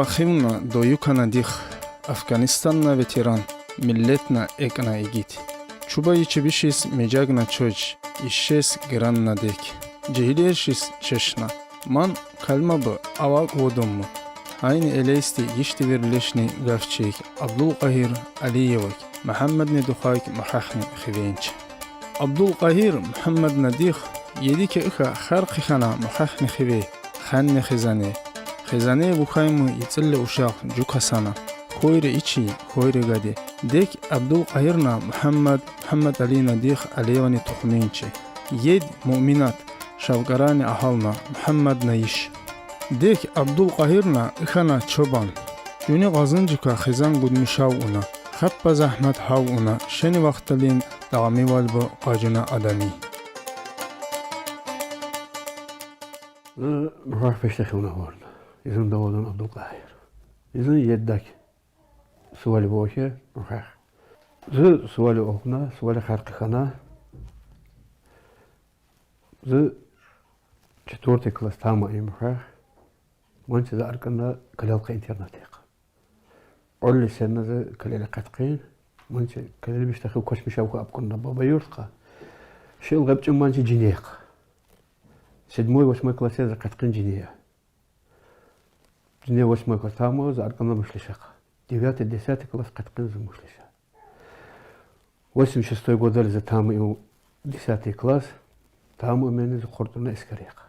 вахивна доюкана дих, Афганистанна ветеран, миллетна экна игит. Чуба ичебишис меджагна чоч, ишшес гранна дек. Джихилершис чешна. Ман калмабы авак водумму. Aynı eleysti yişti birleşni gafçeyk Abdülqahir Aliyevek Muhammed Nedukayk Mahahni Khivenç Abdülqahir Muhammed Nadikh yedike ıxa xarqi xana Mahahni Khive Khanni Khizane bukhaymu yitsilli uşaq cukasana Khoyre içi khoyre gadi Dek Abdülqahirna Muhammed Ali Nadikh Aliyevani tukhminçi Yed mu'minat Şavgarani ahalna Muhammed Nayish Dek Abdülqahirna ıxana çoban. Juni gazıncıka xizan gudmuşav una. Xappa zahmet hav una. Şeni vaxtalin dağmi valbu qacına adami. Ruh peştekuna vardı. İzin davadan Abdülqahir. İzin yeddek. Suvali boşe ruh. Zı suvali okuna, suvali xarqıxana. Zı четвертый класс тама им рух. وانت ذا أركنا كلالق إنترنتيق. أول سنة ذا كلال قتقين وانت كلال بيشتخي كوش مشاوك أبكنا بابا يرتقى. شيء الغبت وانت جنيق. سدموي واسموي كلاسي ذا قتقين جنيه. جنيه واسموي كلاسامو ذا أركنا مشلشق. ديفات الدسات كلاس قتقين ذا مشلشق. واسم شستوي قدر ذا تامو يو دساتي كلاس تامو من ذا قرطنا إسكريق.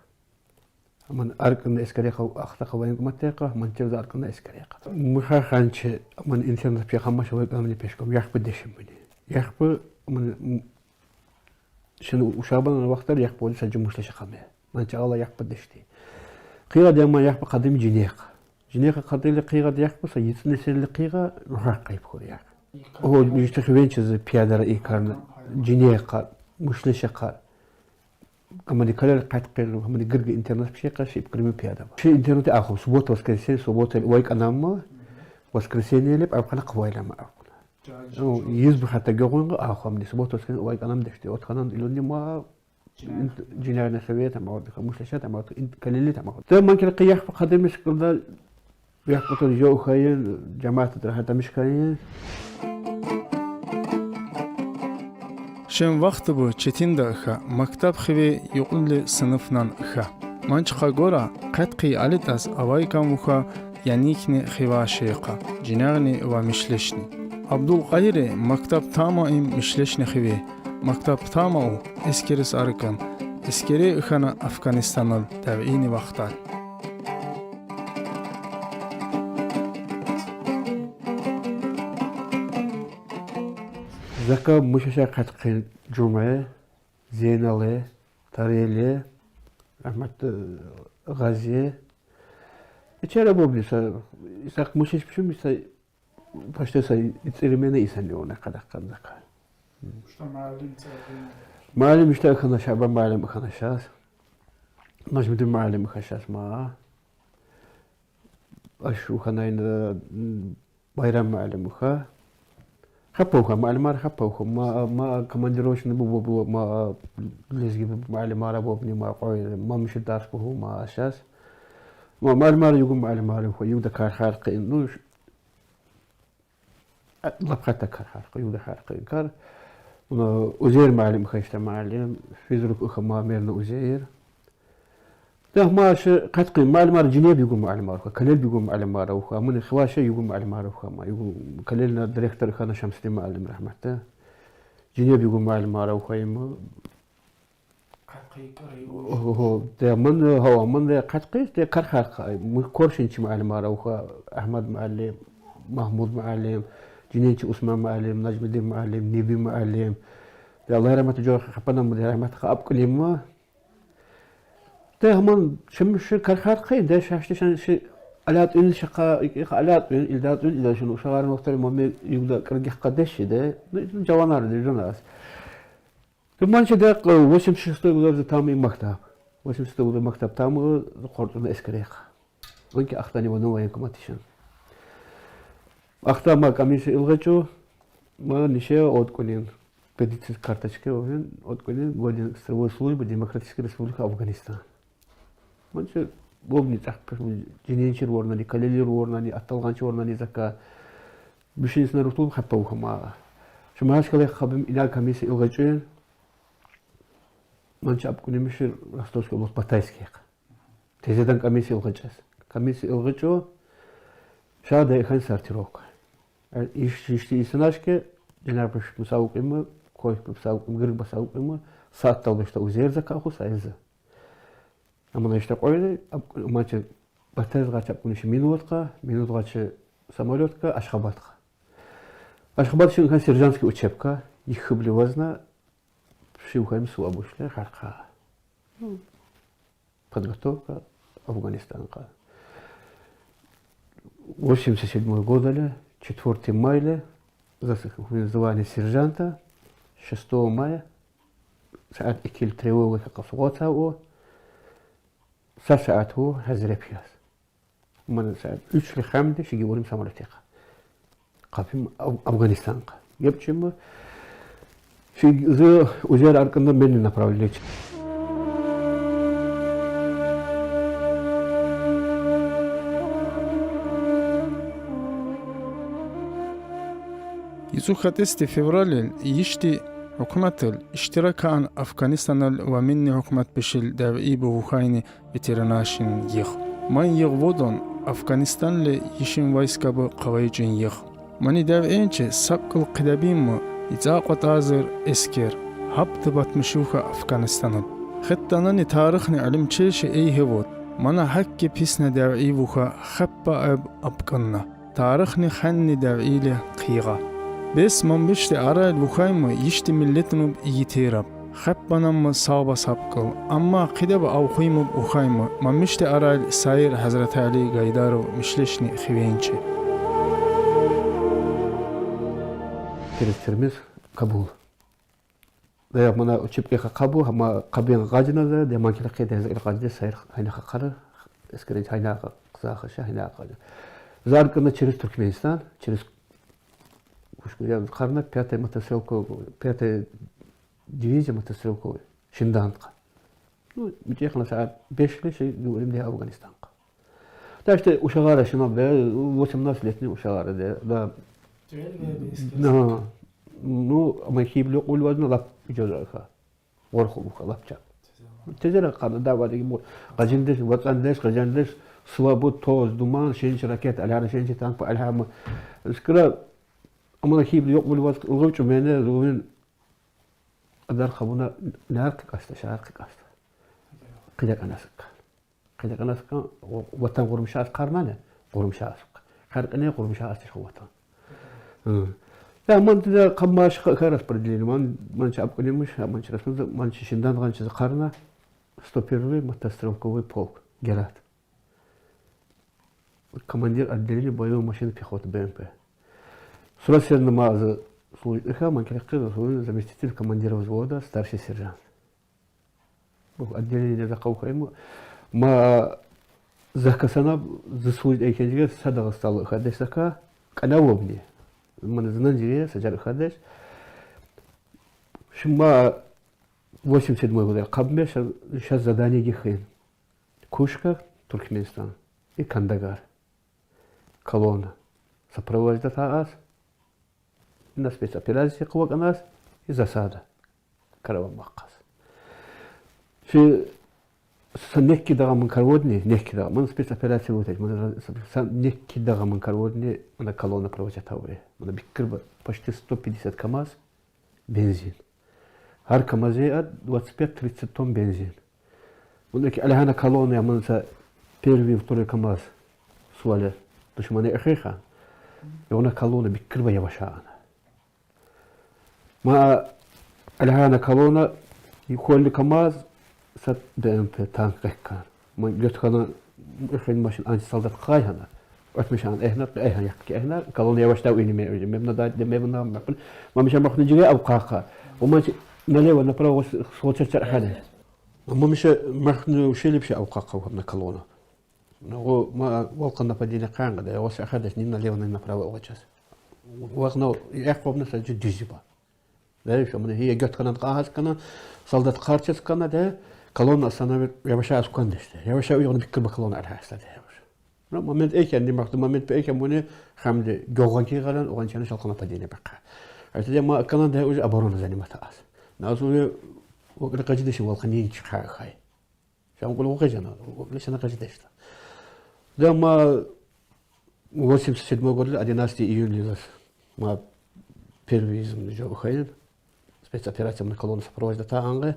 من أركن إسكريقة وأخطأ وين قمتيقة من تبدأ أركن إسكريقة مخا خانش من إنترنت في خمسة شوي قامني بيشكم يحب الدشم مني يحب من شنو وشابنا الوقت اللي يحب ولسه جموش لشقمه من شاء الله يحب الدشتي قيرة دائما يحب قديم جنيقة قديم قيرة يحب سيتني سل قيرة راقي يبخور يحب هو يشتغل وين شذ بيادر إيكارنا جنيقة مش لشقة كمان يكلل قاتقير كمان يقرق إنترنت بشيء شيء بكريم بياده شيء إنترنت آخر سبوت وسكريسين سبوت وايك أنام وسكريسين يلي بعرف أنا قوي لما أقول يزبط حتى جوعون آخر من سبوت وسكريسين وايك أنام دشتي وتخنان إلوني ما جينا سويت أما أقول مش لشات أما كللت أما أقول تمام كل قياح بقدر مش كذا بيحكوا الجو خير جماعة حتى مش خير Şen vaxtı bu çetin de ıxa, maktab xivi yuqulli sınıfnan ıxa. Mançqa gora qatqi alitas avaykan uxa yanikni xiva şeyqa, cinagni va mişleşni. Abdülqahir maktab tama im mişleşni xivi, maktab tama u eskeris arkan, eskeri ıxana Afganistanal tavini vaxtal. زكاة مشاشة قتقين جمعة زينالي تاريلي رحمة غازية إتشارة بوبلي إساق مشاش بشو ميسا فاشتا يتسيرمينا إسانيونا قدق زكاة معلم مشتا أخنا شعبا معلم أخنا شاس نجم دي معلم أخنا شاس معا أشو خناين بايرام معلم أخنا خبوها معلمار خبوها ما كماندروش نبو ما لزجي معلمار بوبني ما قوي ما مش دارس به ما أساس ما معلمار يقول معلمار هو يودا كار خارق إنه لبخت كار خارق يودا خارق كار وزير معلم خيشت معلم فيزرك أخ ما ميرنا وزير ده ماش قتقي معلمار جنيب يقول معلمار كليل بيقول معلمار وخا من خواشة يقول معلمار وخا ما يقول كليلنا ديريكتور خانا شمسلي معلم رحمته جنيب يقول معلمار وخا يما هو ده من ده قتقي ده كرخار كورشينش معلمار وخا أحمد معلم محمود معلم جنينش عثمان معلم نجم الدين معلم نبي معلم ده الله رحمته جو خبنا مدير رحمته خاب كلمة ده هم شمش كرخارقي ده شاشتشان شيء ألات إل شقا ألات إلدات إل شنو شغال مختار ما يقدر كرجح قدش ده جوانار ده جناس ثم أنش ده وشم شستو يقدر تامي مكتب وشم شستو يقدر مكتب تامو قرطنا إسكريخ وينك أختاني ونوع ينكم أتيشان أختار ما كميش إلغتشو ما نشيء أود كونين بديت كارتشكي أود كونين ودين سووا سلوي بديمقراطية ريسبوبليكا أفغانستان منش بوبني تحكي جنينشر ورناني كليلير ورناني أطلعانش ورناني زكا بشين سنة رطول خبوها ما شو ما هاشكلي خبم إلى كميس الغجين من شاب كوني مش رستوس كبوس بتايسكيق تزيدن كميس الغجس كميس الغجو شاده يخن سرتيروك إيش إسناشك جنابش مساوق إما كويس مساوق إما غير مساوق إما ساعة طلبش توزير زكا أخو سايزة أما نشتغل ما تش بتاز غاتش كونيش минут غاتش самолетка أشخباتك أشخبات شو كان سيرجانسكي وتشبكة يخبل وزنه شو كان مسوا بوشله خرقة подготовка Афганистана. 87 года, 4 мая, звание сержанта, 6 мая, ساعات اكل تريوه كقصواتها و ساعات هو هزري بياس من ساعات 3 لخامدة شي يقولون سامولتيقة قابل أفغانستان يبتشم شي زو وزير أركنا من направлять يزوخاتستي فевраль يشتي حكومة الاشتراك عن أفغانستان ومن حكومة بشل دعوي بوخايني ветеранашин يخ من يغودون أفغانستان ليشين ويسكا بقوايجين يخ من دعوينش ساقل قدابيم إزاق وتازر إسكير هبت باتمشوخة أفغانستان خطاناني تاريخني علم تشيش أي هود من حكي بيسنا دعوي بوخا خبا أبقنا تاريخني خاني دعوي له قيغا بس من بشتي أرى بوخايم يشتي ملتنو بيتيرب خبنا صابة سابقل أما قدب أو خيم بوخايم من مشتي أرى ساير حضرت علي قايدارو مشلشني خوينشي Terimiz Kabul. Da mana uçup Kabul ama Kabul'un gacına da demanki lakide gacide sayır hayna qarı eskere hayna qızağı şahina qarı. Zarkında через Türkmenistan, через Кушкурян qarına 5-я мотострелковая, 5-я дивизия мотострелковая, Шинданка. Ну, приехала саат 5 лет, говорим, для Афганистана. Так что ушагара шинам, да, 18-летний ушагара, да. Ну, ما يخيب له قول وزنه لب يجوزها ورخو لبچا تجرا قاعده دعوه يقول قجندش وطندش قجندش صوابو توز دومان شينش راكيت على شينش تانك على اسكرا اما يخيب له قول وزن الغوچ من زوين ادار خبونا نارك قاست شارك قاست قيدك اناسك وطن قرمشاس قرنانه قرمشاس خرقني قرمشاس وطن لا من تدا قماش خيرات برجلين من شعب كل مش من شرف من شندان غنش قرنا ستوبيروي мотострелковый полк Герат. Командир отделения боевой машины пехоты БМП. Сразу намаз служит man крикнул заместитель командира взвода старший сержант. Отделение закаука ему ما захкасана заслужит экенжиге садага стал хадесака канавобни. من زنجيرية سجل خدش شما 87 года قبل сейчас задание гихин Кушка Туркменистан и Кандагар колонна сопровождает нас на спецоперации кувак нас и засада Карабамакас ши نكي دغا من كارودني نكي دغا من سبيس أبيلاتي وتاج من نكي دغا من كارودني من كالونا проводят أوي من بكرب почти 150 КАМАЗ бензин هر КАМАЗе 25-30 тонн бензин من كي على هنا كالونا من سا первый второй КАМАЗ سواله دشمني أخيخا يونا كالونا بكرب يواشانا ما على هنا كالونا يقول КАМАЗ سات BMP tank rekkan. Man götkana ikhin mashin anti soldat qayhana. Ötmüşan ehna yakki ehna kalon yavaş da uyni me memna da memna maqul. Ma مش مخرج جاي او قاقه. وما نلو направо صوت شرحنا. ما مش مخن شيء بشي او قاقه وهنا كالونا. هو ما والقنا بدينا قان ده وش اخذش نينا ليونا направо وجهس. وغنو يقوم نسا جديجبا. لا شو من هي götkana قاهس كنا soldat qarchas كنا ده Колонна остановит, я вообще аскан деште. Я вообще уйган биккер бакалон арха аслады. Момент экен, не махты момент экен муни хамде гоган галан оған чаны шалқана падене бақа. Айтады ма канада уже оборона занимата аз. Назуе وقت قاعد والخنين شخاء خاي شو نقول وقجنا ليش أنا قاعد أشتغل ده ما وسيم سيد ما قول أدي ناس تي يولي ما بيرويزم جو خاين спец операция من колонна сопровожда та англе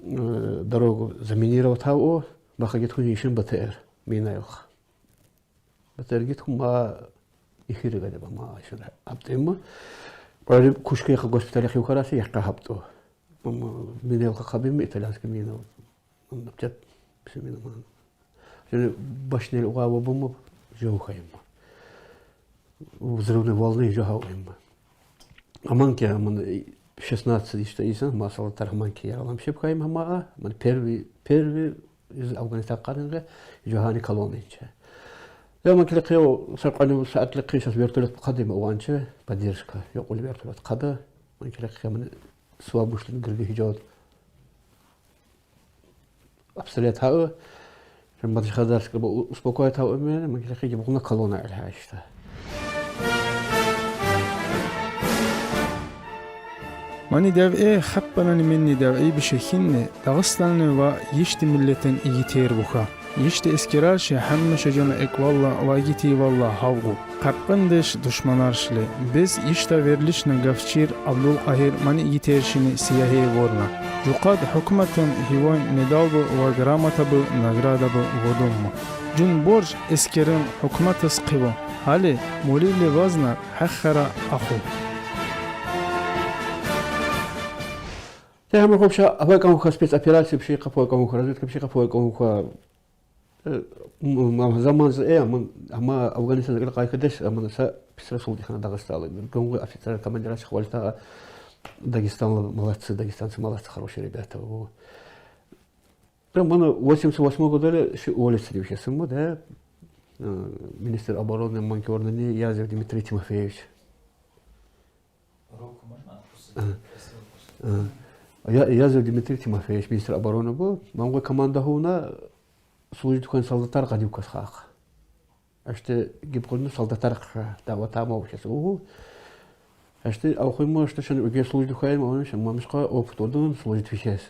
дорогу заминировать тау бахагит хуни ишин БТР минаёх БТР гит хума ихири гаде ба ма ишин аптема бari кушке ха госпитале хиухараси яққа хапто минел хабим итальянский мино бтят бисмина ман жени башнел угава бум жо хаим взрывной волны жо хаим аманки аман 16 что исан масал тархманки ялам шеп хаим ама ман первый из Афганистан قارنغه جوهاني колониче لما كلقيو سرقاني ساعات لقيش بيرتلت قديم وانشه بديرشكا يقول بيرتلت قدا من كلقي من سواب مش لنقرقي هجود أبسليت هاو لما تشخدرش كبو أسبوعات هاو أمين من كلقي جبونا كلونا على هاشته ماني داوئي خبرني مني داوئي بشكين داغستاني و يشتي ملتن إيتير بوخا يشتي اسكرارش همش جون اك والله واجيتي والله هاوغو قربندش دشمنارشلي biz يشتا verilişne gafçir Abdul Ahir mani İyiterşini siyahi vorna juqad hükümetin hivan medal ve gramata bu nagrada bu vodumma jun borj eskerin hükümetis qivo hali molili vazna hakhara akhu ده هم خوبش أبغى كم خاص بس أبيراسي بشيء قفوي كم خرجت كم شيء قفوي كم خا ما زمان زي أما أفغانستان قال قاي كدش أما نسا بسرعة صوتي خنا داغستان كم أفيتر كمان جالس خوالتا داغستان داغستان سمالات خروش ربيعته و رمانا 88 года شيء أول سريع شيء سمو ده министр обороны Манкиорнани Язев Дмитрий Тимофеевич Язев Дмитрий Тимофеевич министр обороны был мамгой команда хуна служит хан солдаттар гадивкас хақ аште гибқулны солдаттар давата мовшес у аште ахоймо что шен уге служит хан мамш мамшқа опыт одун служит вишес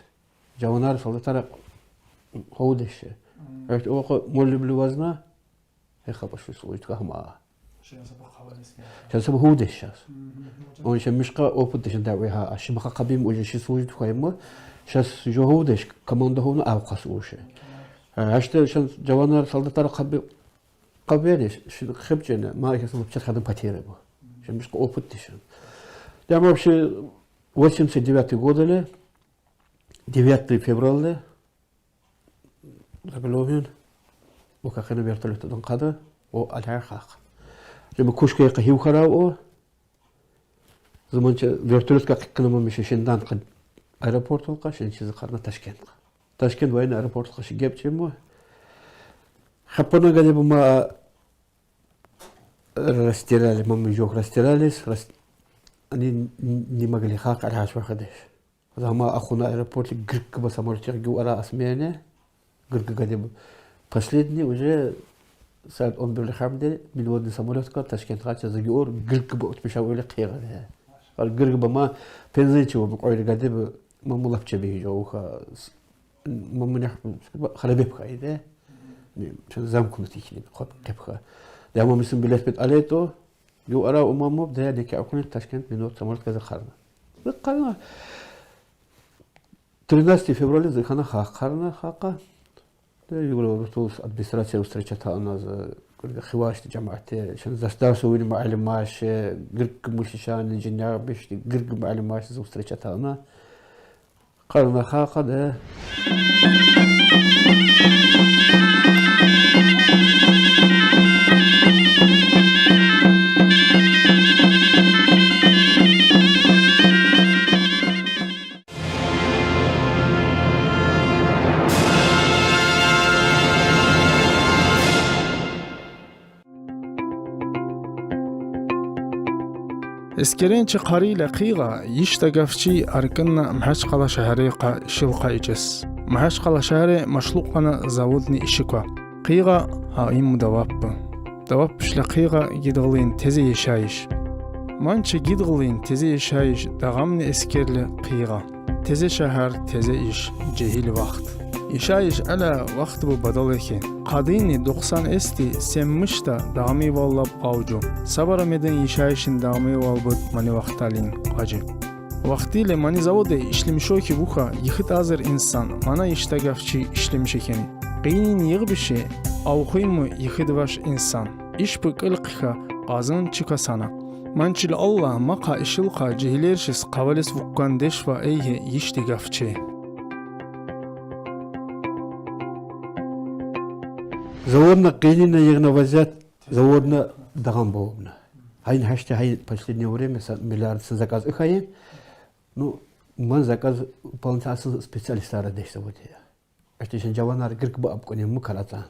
жаванар солдаттар ходеше аште оқ моллиблу вазна хабаш служит хама شاسب هو دشاس اون شمشقه اوبد دشن داويها اشمقه قبيم وجه شي سويد خيمه شاس جو هو دش كمانده هو اوقاس وشه اشته شن جوانار солдаттар قبيلش شي خبجنا ما يحسب بشات خدم патере бу شمشقه اوبد дишен я вообще 89 года 9 февраля забеловен وكاخنا بيرتلت دون قاده والها خاق لما كوشكي قهيو خراو زمان вертолет كقنا ما مش شندان قد аэропорт القا شنشي قرنا تاشكند وين аэропорт قش جابتشمو خبرنا قال بما رستيرالي ما جوك رستيراليس اني نيما قال خاق على هاش واخدش هذا ما اخونا аэропорт грк بس самолет جو على اسمانه грк قال последний уже ساعة 11 خامدة بالود سامولات كار تشكيل قاتش زجور قرق بقت بشاوي قيغة قال قرق بما بنزل شو بقول قادب ما ملفت به جو خا ما منح خلبي بقى إذا شن زام كنت تيجي خد كبخة ده ما مسلم بلاد بيت عليته جو أرى أمامه ده ديك أكون تشكيل من سامولات كذا خارنا قالنا 13 فبراير زي خنا خارنا خاقة يقولوا رتوس أدمنستراتيا وستريتشتها أنا خواش جماعتي شن زستارسو وين معلماش قرق مشيشان الجنيا بيش قرق معلماش زوستريتشتها أنا قالنا خاقة ده اسكرين قري لقيغا يشتغفشي أركنا محش قلا شهريقا شلقا إجس Mahаш қала шәһәре машлуқана заводны ишиква. Қиға хаим даваппы. Давап шлә қиға гидғылын тезе ешайыш. Манчы гидғылын тезе ешайыш дағамны эскерлі қиға. Тезе шәһәр тезе иш жehil вақт. Ишайыш әлә вақт бу бадал екен. Қадыйны 90 эсти семмішта дағамы валлап қаужу. Сабара меден ишайышын дағамы валбыд мани вақталин қажы. Вақтиле мани заводе ишлемишоки буха йхит азыр инсан мана иштагавчи ишлемишекени. Қиинин йғбиши ауқиму йхит ваш инсан. Ишпы қылқиха қазын чикасана. Манчил Аллах мақа ишилқа жехилершис қавалес вуккан дешва эйхе иштигавчи. Заводна қиинина йғна вазят заводна дағам болуна. Хайн хаште хай последнее время миллиард заказ ихаем. Ну, ман заказ полноценный специалист арадеш заводе. Аште шен жаванар гиркба апконе мукарatan.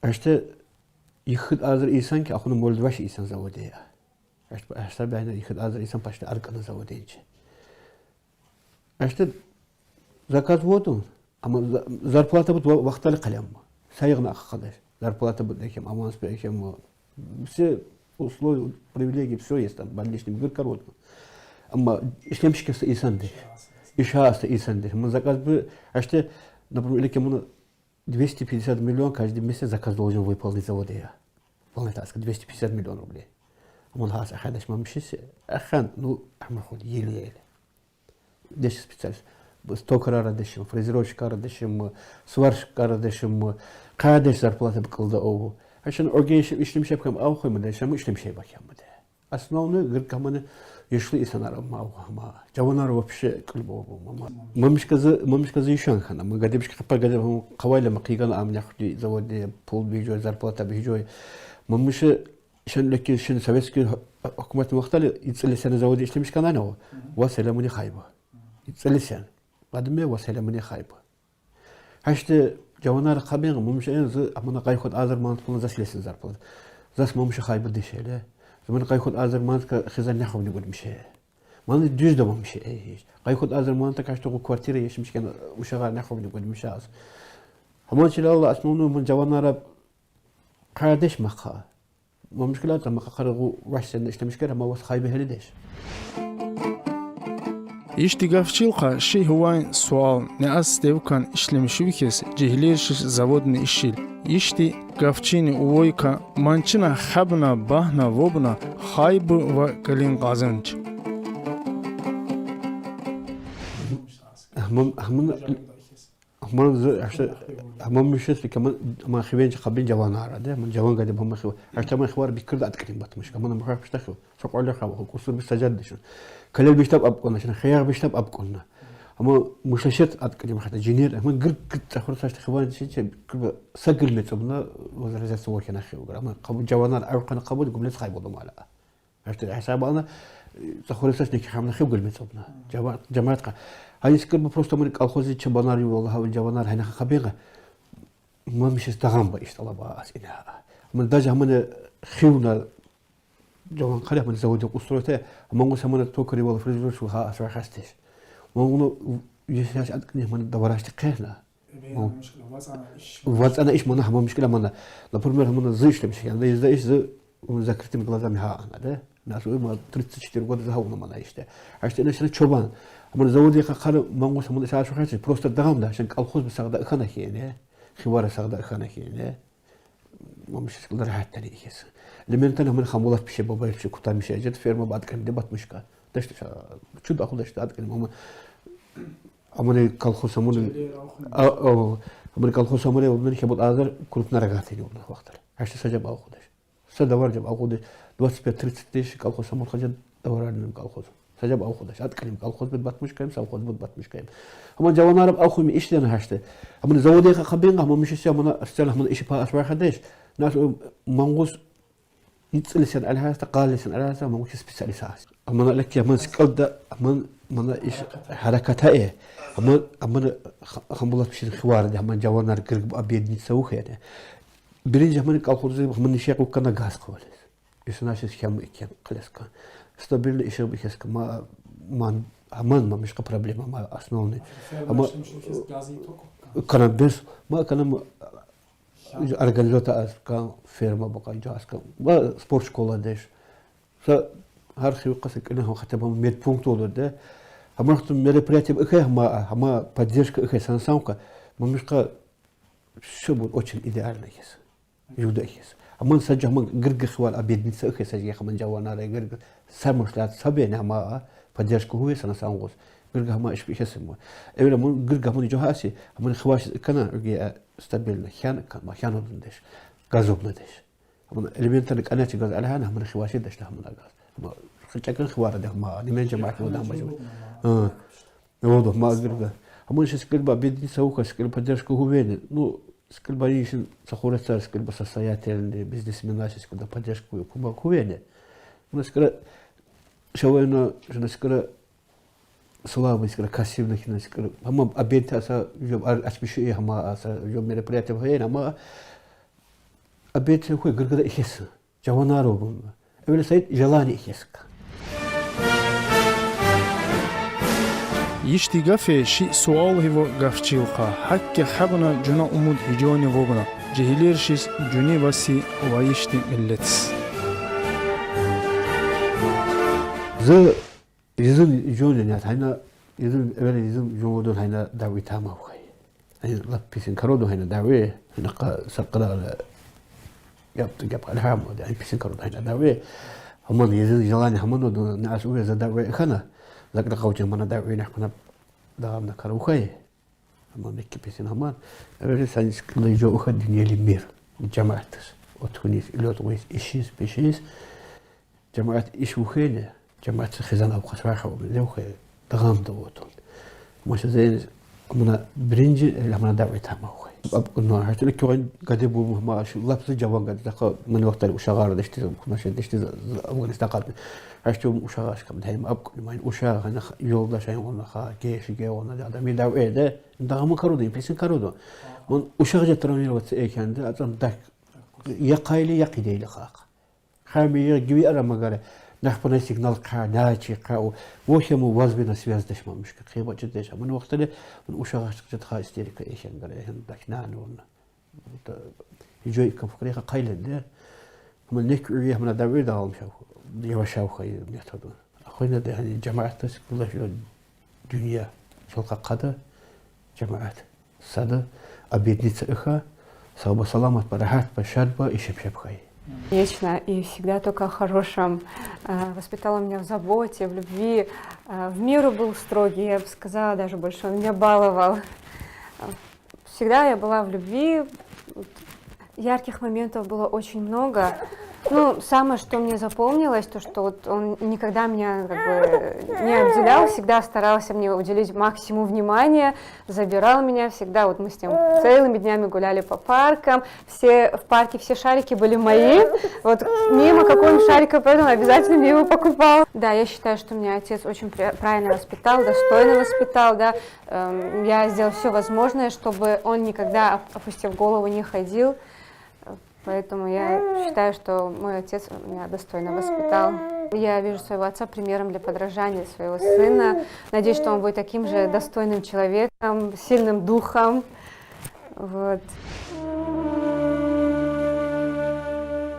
Аште ихид азыр исан ки ахуну молдваш исан заводе. Аште байна ихид азыр исан паште аркана заводенче. Аште заказ воду, ама зарплата бут вақтали қалям. Сайғна аққадаш. Зарплата бут екем, аманс екем. Все условия, привилегии, все есть там, больничный гиркар вот. Ama işlemişkesi insandır. İşhası insandır. Мы заказ бы, а что, например, если мы 250 миллионов каждый месяц заказ должен выполнить заводе. Полная таска, 250 миллионов рублей. Мы хас ахадаш мамшис, ахан, ну, ахмахуд, еле-еле. 10 специалист. Стокар арадешим, фрезеровщик арадешим, сварщик арадешим, кадеш зарплата быкылда ову. А что, организм işlemişe bakam, avxoyma deşem, işlemişe bakam. Основной, гыркаманы, Yaşlı insanlar ama cavanlar вообще кылбо мама мамишказы ишан хана мы гадебиш капа гадеб кавайла макиган амняхти заводе пол бижой зарплата бижой мамиши шенлеки шен советский hükümet вақтали ицелесен заводе ишлемиш канано васеламуни хайба ицелесен гадме васеламуни хайба хаште cavanlar кабен мамиши энзы амана кайхот азыр мантыкны зашлесен зарплата зас мамиши хайба дешеле زمان قايخد آزرمان که خزان نخوابی نگود میشه. من دوست دارم میشه ایش. قايخد آزرمان تا کاشت کو کوارتیره یش میشه که مشغل نخوابی نگود میشه از. همان چیل الله اسمونو من جوانارا قردش مخا. ما مشکلات ما قرقو وحش نشته مشکل ما وس خايبه هلیدش. İştigafçılığa şey huvayn sual ne az devkan işlemişi vikes cehilirşiş zavodni işil. İşti gafçini uvoyka mançına habna bahna vobna haybı ve kalin kazanç. همون میشه که من خیلی قبلی جوان آرده من جوان قدیم هم خیلی اشتباه من خوار بیکرد اتکلیم باتمش که من مخاف بشتخو شو قال لك خو کوسر بسجدشون کلی بیشتر اب کنه شن خیار بیشتر اب کنه اما مشلشت اتکلیم حتی جنیر من گرد تخور ساشت خوان چی سجل نتونا وزارت سوار کنه خیلی اما قبل جوانان ارقان قبول قبلت خیلی بودم على اشتر حساب انا تخور ساشت نکی خامن خیلی قبلت نتونا جماعت هاي سكر просто من колхозы чабанар والله والجوانار هنا خبيغة ما مش استغام بايش طلبة أسئلة من درجة من خيونا جوان خليه من زوجة قصرته ما نقول سمنا توكري والله فريزر شو ها أسرع خستش ما نقول يساش أدكني من دورش تقهنا وات أنا إيش منها ما مشكلة منا لبرمر من زيش لمش يعني إذا إيش ذا ذكرت من قلنا مها أنا ده ناس ما 34 года زهونا منا إيش ده عشان إيش شوبان من زودي قال ما نقول سمنا إيش عشان خاطر بروست الدعم ده عشان الخوز بسقط خنا كينه خوار سقط خنا كينه ما مش قدر حتى ليكس لما أنت من خمولات بشي بابا بشي كتار مش أجد فيرما بعد كان دبت مشكلة دشت شو دخل دشت عاد كلمة ما أمري كالخوز سمون أو أمري كالخوز سمون ومن كبر آذر كنت نرجعتني ومن وقت عشان سجب أو خدش سدوار جب أو خدش دوست بترتديش كالخوز سمون خجل دوران كالخوز سجب أو خدش عاد كلمة كالخوز بتبات مش كلام سو خذ بتبات مش كلام هم جوان عرب أو خوي إيش لنا هشته أمري زودي خبينا هم مش يسيا من أستله من إيش بقى أسمع خدش ناس منغوص يتسلسل على هذا قالسن على هذا ما هو سبيساليساس أما لك يا من سكالدا من إيش حركتها إيه أما خمولات بشين خوار ده من جوانا رجل أبيض نسوي يعني برينج من كالخوز من نشيق وكنا غاز خالص يسناش كم كان خلاص كان استبيل إيش بيكس كما Аман мамишка проблема ма основный. Ама канам без ма канам организация аска ферма бака джаска ма спорт школа деш. Са хархи касык ина хотя бы медпункт olur да. Ама что мероприятие их ама поддержка их сансамка мамишка все будет очень идеально есть. Юда есть. Аман саджа ман гыргы хвал обедница их саджа хаман жавана гыргы самошлят сабена ама поддержку هو سنة سانغوس قرقة ما إيش بيحسمه أولا من قرقة من جهاسي من خواش كنا رجع استبدلنا خيان كان ما خيانه ندش غازوب ندش من إلمنت لك أنا تجاز على هنا من خواشي دش لهم من غاز ما خلتك خوار ده ما نمين جماعة وده ما جو نوضو ما قرقة من شو سكيل بدي سوق سكيل поддержку هو وين نو سكيل بايش سخورة صار سكيل بس السياسة البزنس من ناس سكيل поддержку كوبا كوينه من سكيل شوينا جنا سكرة слабый سكرة كاسيبنا كنا سكرة هم أبيت أسا يوم أشبه شيء هم أسا يوم مريبلاتي بهين هم أبيت هو قرقة إخيس جوانا روبون أولا سيد جلاني إخيسك يشتي غافي شي سؤال هو غافчилка حكي حبنا جنا أمود هجوني وغنا جهلير شيس جوني واسي ويشتي ملتس ز يزم جون يعني هنا يزم أولا يزم جودون هنا دعوي تامه وخي يعني لبيسين كرودو هنا دعوي هنا سقلا يبقى الهام يعني بيسين كرودو هنا دعوي هم يزم جلاني هم نودو ناس ويا زد دعوي خنا لك دقوج من دعوي نحن دعمنا كروخي هم نكى بيسين هم أولا سانس كل جو أخذ دنيا لمير جماعتس وتكونيس إلوت ويس إيشيس بيشيس جماعة إيش وخيله جماعة خزانة وقصراحة ومن دغام دوتون مش زين منا برنج اللي منا دعوتها ما هو أبقى حتى لك وين قدبوا ما شو لبس جوان قد دقة من وقت الوشاغار دشتي مش دشتي أول استقال عشتوا وشاغاش كم دحين أبقى ما وشاغ أنا يول ده شيء ولا خا كيش جا ولا ده مين دعوة ده دغام كارودين بيسن كارودو من وشاغ جترامي الوقت إيه كان ده أتم دك يقايلي يقيدي لخاق خامي يجي أنا ما قال نحن سيجنال كناجي كاو وهم وازبنا سوياز دش ما مشكلة خيبة جدش من وقت ده من وشاغش جد خا استيريكا إيش يعني قال إيه دكنان ولا يجوا كفكريها قايل ده من نكريه من الدوير ده هم شاو يوشاو خي ميتهدون أخوينا ده يعني جماعة كلها في الدنيا شلقة قادة جماعات سادة أبيت نتسأخا صوب سلامة براحات بشربة إيشب خي Вечно и всегда только о хорошем. Воспитал меня в заботе, в любви. В меру был строгий, я бы сказала, даже больше он меня баловал. Всегда я была в любви. Ярких моментов было очень много. Ну, самое, что мне запомнилось, то, что вот он никогда меня как бы не обделял, всегда старался мне уделить максимум внимания, забирал меня всегда. Вот мы с ним целыми днями гуляли по паркам, в парке все шарики были мои. Вот мимо какого-нибудь шарика пройдем, обязательно мне его покупал. Да, я считаю, что меня отец очень правильно воспитал, достойно воспитал, да. Я сделала все возможное, чтобы он никогда, опустив голову, не ходил. Поэтому я считаю, что мой отец меня достойно воспитал. Я вижу своего отца примером для подражания своего сына. Надеюсь, что он будет таким же достойным человеком, сильным духом. Вот.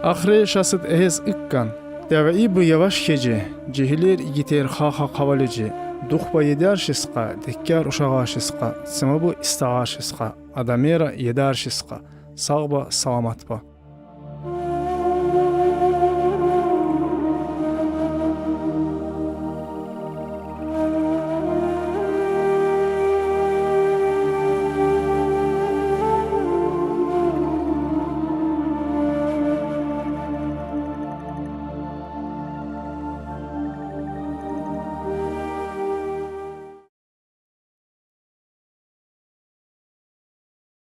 Ахре шасыт эhez иккан. Тәвәи бу яваш хеже, жехилер игитер хаха кавалеже, духба едаршисқа, деккар ушағашисқа, сымабу истағашисқа, адамера едаршисқа, сағба саламатба.